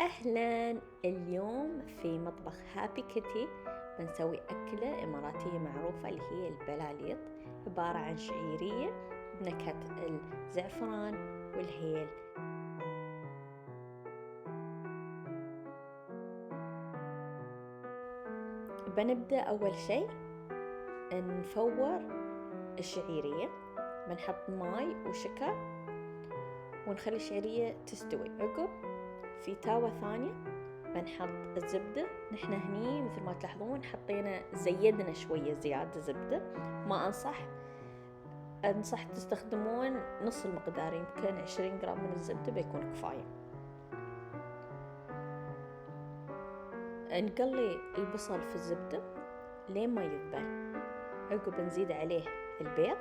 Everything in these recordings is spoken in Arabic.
أهلا، اليوم في مطبخ هابي كيتي بنسوي أكلة إماراتية معروفة اللي هي البلاليط، عبارة عن شعيرية بنكهة الزعفران والهيل. بنبدأ أول شيء نفور الشعيرية، بنحط ماي وشكر ونخلي الشعيرية تستوي. عقب في تاوة ثانية بنحط الزبدة. نحن هني مثل ما تلاحظون زيدنا شوية زيادة زبدة. ما أنصح تستخدمون نص المقدار، يمكن 20 جرام من الزبدة بيكون كفاية. نقلي البصل في الزبدة لين ما يذبل. عقب نزيد عليه البيض،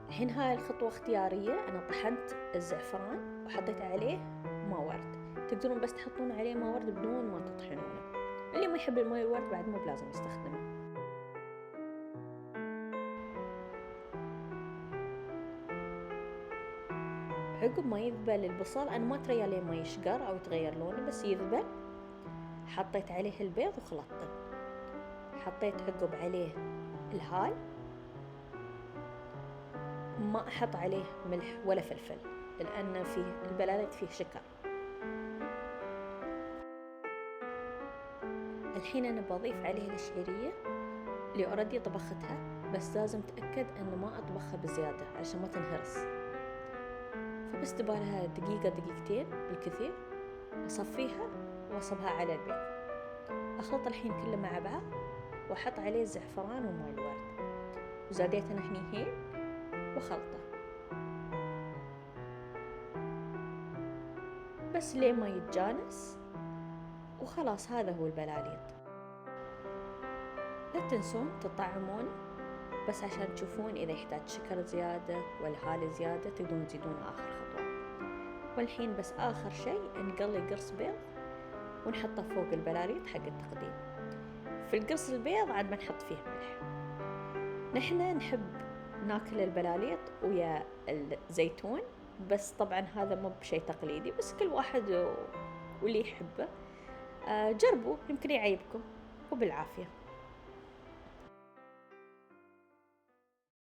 الحين هاي الخطوة اختيارية. أنا طحنت الزعفران وحطيت عليه ماء ورد، تقدرون بس تحطون عليه ماء ورد بدون ما تطحنونه. اللي ما يحب الماء الورد بعد مو بلازم يستخدمه. عقب ما يذبل البصل، أنا ما تري عليه ما يشقر أو يتغير لونه، بس يذبل. حطيت عليه البيض وخلطته. حطيت عقب عليه الهال. ما أحط عليه ملح ولا فلفل لأن فيه البلاليط فيه شكر. الحين أنا بضيف عليه الشعيرية اللي أوريدي طبختها، بس لازم تأكد أنه ما أطبخها بزيادة عشان ما تنهرس. فبس تبالها دقيقة دقيقتين بالكثير. أصفيها وأصبها على البيض. أخلط الحين كله مع بعض وأحط عليه الزعفران وماء الورد، وزاديت أنا هني هيل وخلطة بس لين ما يتجانس. وخلاص هذا هو البلاليط. لا تنسون تطعمون بس عشان تشوفون إذا يحتاج شكر زيادة ولا هال زيادة، تقدرون تزيدون آخر خطوة. والحين بس آخر شيء نقلي قرص بيض ونحطه فوق البلاليط حق التقديم. في القرص البيض عاد بنحط فيه ملح. نحن نحب ناكل البلاليط ويا الزيتون، بس طبعا هذا مو بشيء تقليدي، بس كل واحد واللي يحبه. جربوا يمكن يعيبكم، وبالعافية.